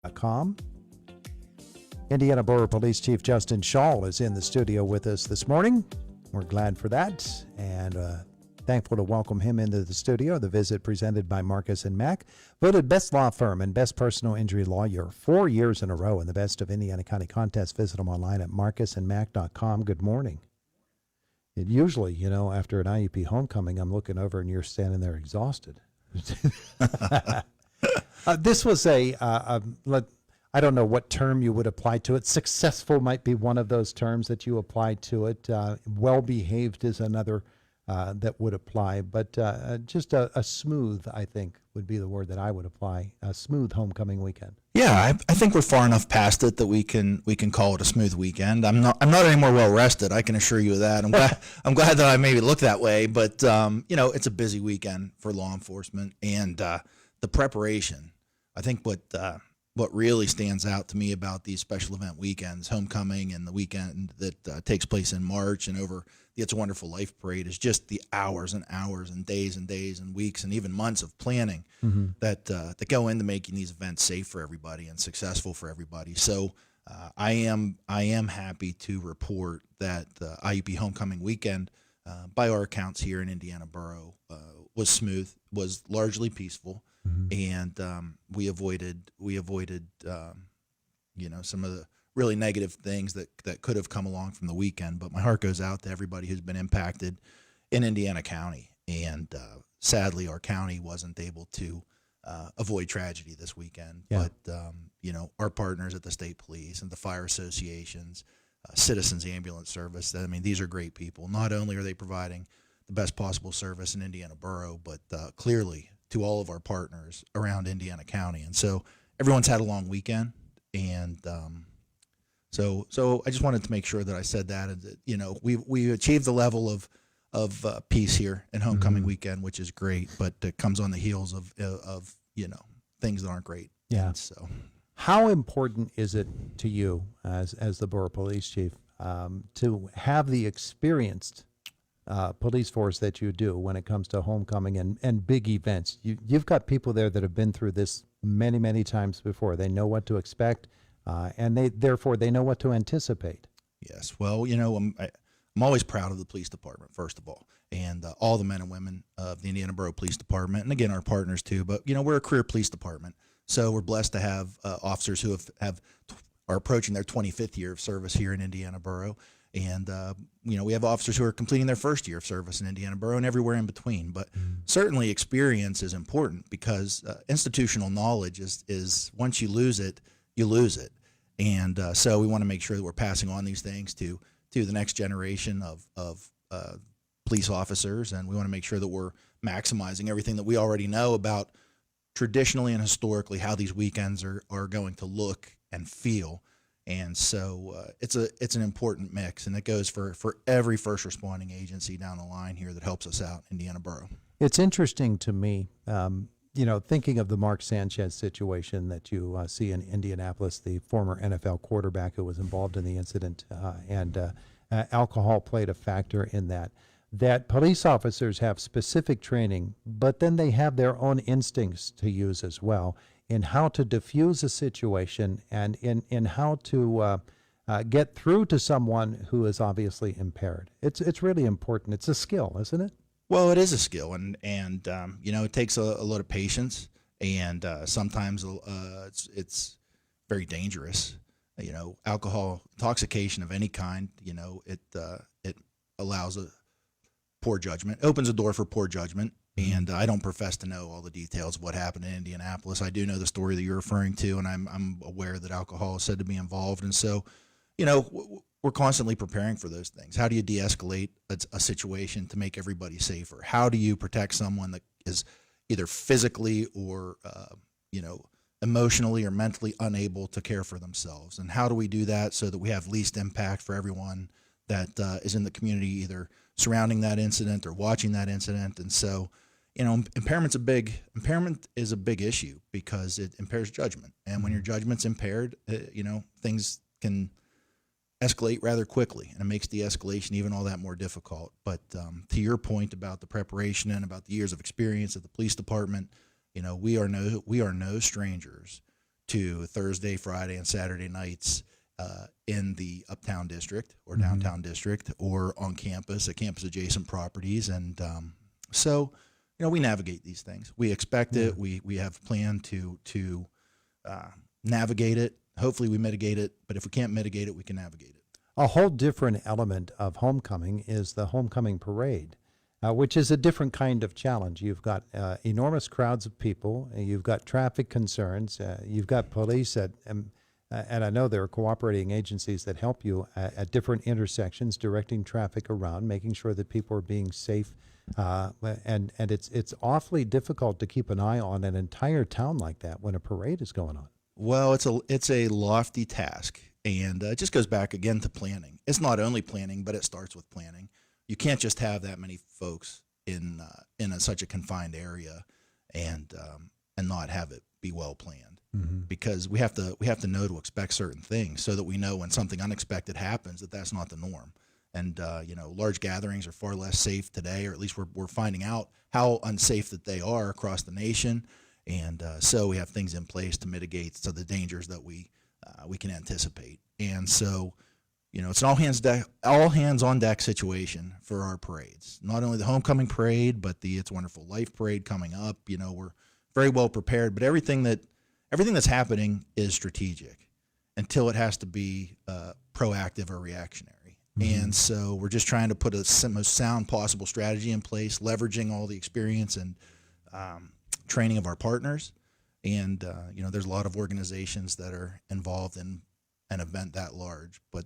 Com. Indiana Borough Police Chief Justin Schawl is in the studio with us this morning. We're glad for that and thankful to welcome him into the studio. The visit presented by Marcus and Mack, voted best law firm and best personal injury lawyer 4 years in a row in the Best of Indiana County contest. Visit them online at marcusandmack.com. Good morning. Usually, after an IUP homecoming, I'm looking over and you're standing there exhausted. This was I don't know what term you would apply to it. Successful might be one of those terms that you apply to it. Well-behaved is another that would apply. But just a smooth, I think, would be the word that I would apply. A smooth homecoming weekend. Yeah, I think we're far enough past it that we can call it a smooth weekend. I'm not any more well rested. I can assure you of that. I'm glad that I maybe look that way. But it's a busy weekend for law enforcement and the preparation. I think what really stands out to me about these special event weekends, homecoming and the weekend that takes place in March and over the It's a Wonderful Life parade, is just the hours and hours and days and weeks and even months of planning that go into making these events safe for everybody and successful for everybody. So I am happy to report that the IUP Homecoming weekend, by our accounts here in Indiana Borough, was smooth, was largely peaceful. And we avoided some of the really negative things that could have come along from the weekend. But my heart goes out to everybody who's been impacted in Indiana County. And sadly, our county wasn't able to avoid tragedy this weekend. Yeah. But our partners at the state police and the fire associations, Citizens Ambulance Service, these are great people. Not only are they providing the best possible service in Indiana Borough, but clearly to all of our partners around Indiana County. And so everyone's had a long weekend. And so I just wanted to make sure that I said that, and that, we achieved the level of peace here in homecoming weekend, which is great, but it comes on the heels of things that aren't great. Yeah. And so how important is it to you as the Borough Police Chief to have the experienced police force that you do when it comes to homecoming and big events? You've got people there that have been through this many, many times before. They know what to expect, and therefore they know what to anticipate. Yes. Well, I'm always proud of the police department, first of all, and all the men and women of the Indiana Borough Police Department, and again, our partners too. But, we're a career police department, so we're blessed to have officers who are approaching their 25th year of service here in Indiana Borough. And, we have officers who are completing their first year of service in Indiana Borough and everywhere in between. But certainly experience is important because institutional knowledge is once you lose it, you lose it. And so we want to make sure that we're passing on these things to the next generation of police officers. And we want to make sure that we're maximizing everything that we already know about traditionally and historically how these weekends are going to look and feel. And so it's an important mix, and it goes for every first responding agency down the line here that helps us out in Indiana Borough. It's interesting to me, thinking of the Mark Sanchez situation that you see in Indianapolis, the former NFL quarterback who was involved in the incident, and alcohol played a factor in that police officers have specific training, but then they have their own instincts to use as well in how to diffuse a situation and in how to get through to someone who is obviously impaired. It's really important. It's a skill, isn't it? Well, it is a skill, and it takes a lot of patience, and sometimes it's very dangerous. Alcohol intoxication of any kind, it allows a poor judgment, opens a door for poor judgment. And I don't profess to know all the details of what happened in Indianapolis. I do know the story that you're referring to, and I'm aware that alcohol is said to be involved. And so, we're constantly preparing for those things. How do you de-escalate a situation to make everybody safer? How do you protect someone that is either physically or, emotionally or mentally unable to care for themselves? And how do we do that so that we have least impact for everyone that is in the community, either surrounding that incident or watching that incident? And so, impairment is a big issue because it impairs judgment. And when your judgment's impaired, things can escalate rather quickly, and it makes de-escalation even all that more difficult. But to your point about the preparation and about the years of experience at the police department, we are no strangers to Thursday, Friday, and Saturday nights in the uptown district or downtown district or on campus at campus adjacent properties. And so, we navigate these things. We expect it. We have a plan to navigate it. Hopefully we mitigate it, but if we can't mitigate it, we can navigate it. A whole different element of homecoming is the homecoming parade, which is a different kind of challenge. You've got enormous crowds of people. You've got traffic concerns. You've got police and I know there are cooperating agencies that help you at different intersections, directing traffic around, making sure that people are being safe. And it's awfully difficult to keep an eye on an entire town like that when a parade is going on. Well, it's a lofty task, and it just goes back again to planning. It's not only planning, but it starts with planning. You can't just have that many folks in such a confined area, and not have it be well planned, because we have to know to expect certain things so that we know when something unexpected happens that's not the norm. And large gatherings are far less safe today, or at least we're finding out how unsafe that they are across the nation. And so we have things in place to mitigate so the dangers that we can anticipate. And so, it's an all hands on deck situation for our parades. Not only the homecoming parade, but the It's a Wonderful Life parade coming up. We're very well prepared, but everything that's happening is strategic until it has to be proactive or reactionary. And so we're just trying to put a most sound possible strategy in place, leveraging all the experience and training of our partners. And, there's a lot of organizations that are involved in an event that large. But,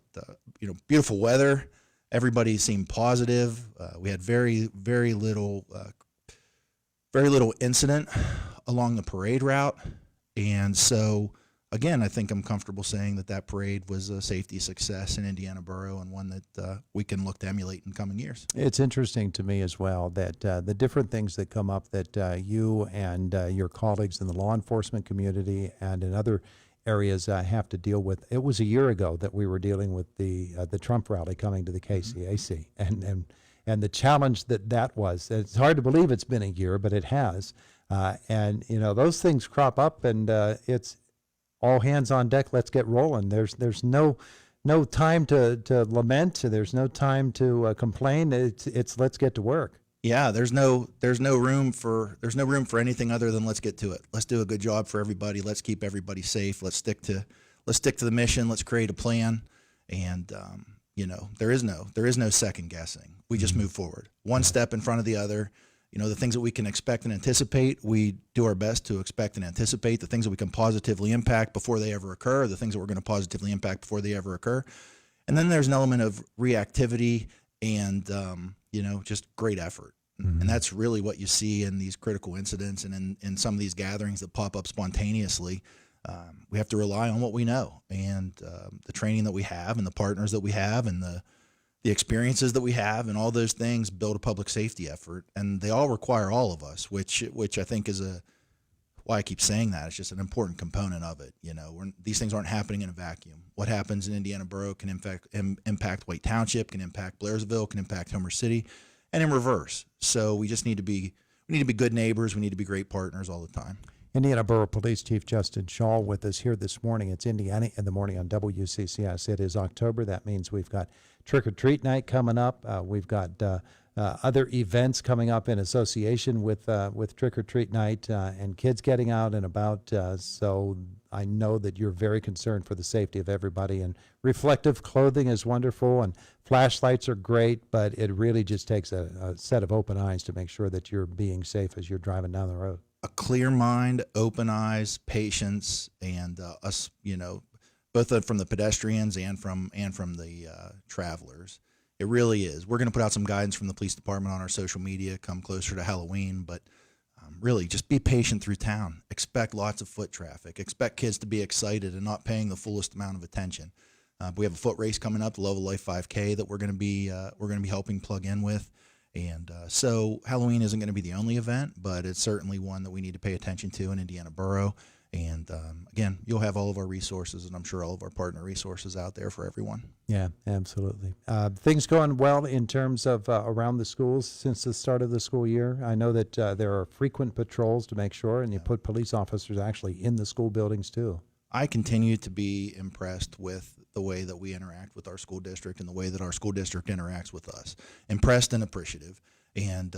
beautiful weather. Everybody seemed positive. We had very, very little incident along the parade route. And so, again, I think I'm comfortable saying that parade was a safety success in Indiana Borough, and one that we can look to emulate in coming years. It's interesting to me as well that the different things that come up that you and your colleagues in the law enforcement community and in other areas have to deal with. It was a year ago that we were dealing with the Trump rally coming to the KCAC, and the challenge that was. It's hard to believe it's been a year, but it has. And those things crop up, and it's all hands on deck. Let's get rolling. There's no time to lament. There's no time to complain. It's let's get to work. Yeah, there's no room for anything other than let's get to it. Let's do a good job for everybody. Let's keep everybody safe. Let's stick to the mission. Let's create a plan. And there is no second guessing. We just move forward, one step in front of the other. The things that we can expect and anticipate, we do our best to expect and anticipate. The things that we can positively impact before they ever occur, the things that we're going to positively impact before they ever occur. And then there's an element of reactivity and, just great effort. And that's really what you see in these critical incidents and in some of these gatherings that pop up spontaneously. We have to rely on what we know and the training that we have and the partners that we have and the experiences that we have, and all those things build a public safety effort, and they all require all of us, which I think is why I keep saying that. It's just an important component of it. These things aren't happening in a vacuum. What happens in Indiana Borough can impact White Township, can impact Blairsville, can impact Homer City, and in reverse. So we just need to be good neighbors. We need to be great partners all the time. Indiana Borough Police Chief Justin Schawl with us here this morning. It's Indiana in the Morning on WCCS. It is October. That means we've got Trick or Treat Night coming up. We've got other events coming up in association with Trick or Treat Night and kids getting out and about. So I know that you're very concerned for the safety of everybody. And reflective clothing is wonderful, and flashlights are great, but it really just takes a set of open eyes to make sure that you're being safe as you're driving down the road. A clear mind, open eyes, patience, and us, both from the pedestrians and from the travelers. It really is. We're going to put out some guidance from the police department on our social media come closer to Halloween, but really just be patient through town. Expect lots of foot traffic. Expect kids to be excited and not paying the fullest amount of attention. We have a foot race coming up, the Love of Life 5K, that we're going to be helping plug in with. And so Halloween isn't going to be the only event, but it's certainly one that we need to pay attention to in Indiana Borough. And again, you'll have all of our resources, and I'm sure all of our partner resources out there for everyone. Yeah, absolutely. Things going well in terms of around the schools since the start of the school year. I know that there are frequent patrols to make sure, and you put police officers actually in the school buildings too. I continue to be impressed with the way that we interact with our school district and the way that our school district interacts with us. Impressed and appreciative. And,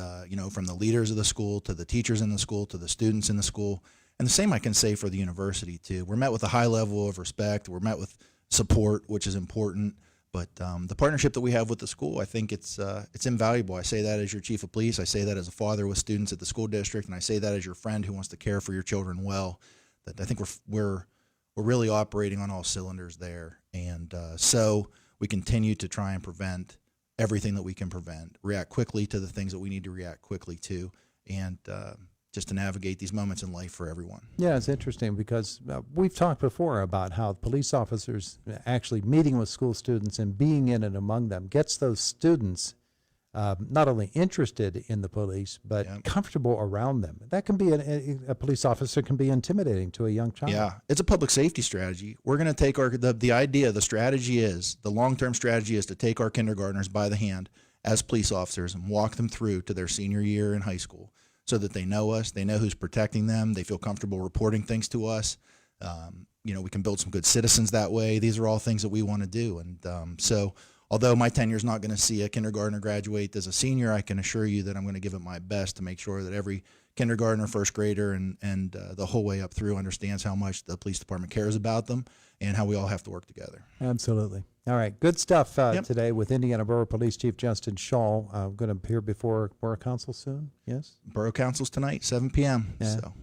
from the leaders of the school to the teachers in the school to the students in the school. And the same I can say for the university, too. We're met with a high level of respect. We're met with support, which is important. But the partnership that we have with the school, I think it's invaluable. I say that as your chief of police. I say that as a father with students at the school district. And I say that as your friend who wants to care for your children well. That I think we're really operating on all cylinders there. And so we continue to try and prevent everything that we can prevent, react quickly to the things that we need to react quickly to, and just to navigate these moments in life for everyone. Yeah, it's interesting because we've talked before about how police officers actually meeting with school students and being in and among them gets those students not only interested in the police, but comfortable around them. That can be a police officer can be intimidating to a young child. Yeah, it's a public safety strategy. We're going to take the long-term strategy is to take our kindergartners by the hand as police officers and walk them through to their senior year in high school so that they know us, they know who's protecting them, they feel comfortable reporting things to us. We can build some good citizens that way. These are all things that we want to do. And so although my tenure is not going to see a kindergartner graduate as a senior, I can assure you that I'm going to give it my best to make sure that every kindergartner, first grader, and the whole way up through understands how much the police department cares about them and how we all have to work together. Absolutely. All right. Good stuff today with Indiana Borough Police Chief Justin Schawl. Going to appear before Borough Council soon, yes? Borough Council's tonight, 7 p.m. Yeah. So.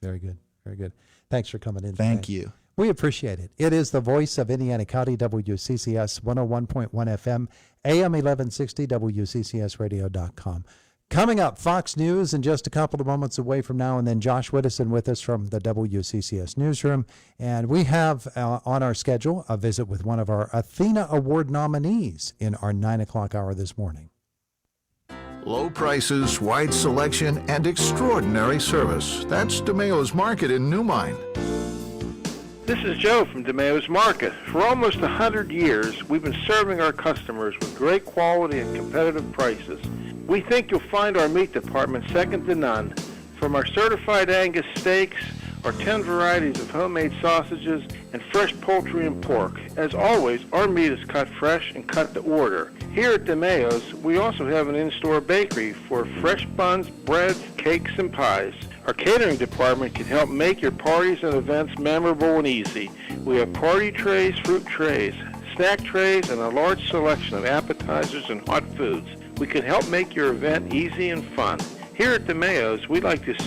Very good. Very good. Thanks for coming in Thank today. you. We appreciate it. It is the voice of Indiana County, WCCS 101.1 FM, AM 1160, WCCSradio.com. Coming up, Fox News in just a couple of moments away from now, and then Josh Widdison with us from the WCCS newsroom. And we have on our schedule a visit with one of our Athena Award nominees in our 9 o'clock hour this morning. Low prices, wide selection, and extraordinary service. That's DeMayo's Market in New Mine. This is Joe from DeMayo's Market. For almost 100 years, we've been serving our customers with great quality and competitive prices. We think you'll find our meat department second to none. From our certified Angus steaks, our 10 varieties of homemade sausages, and fresh poultry and pork. As always, our meat is cut fresh and cut to order. Here at DeMayo's, we also have an in-store bakery for fresh buns, breads, cakes, and pies. Our catering department can help make your parties and events memorable and easy. We have party trays, fruit trays, snack trays, and a large selection of appetizers and hot foods. We can help make your event easy and fun. Here at DeMayo's, we like to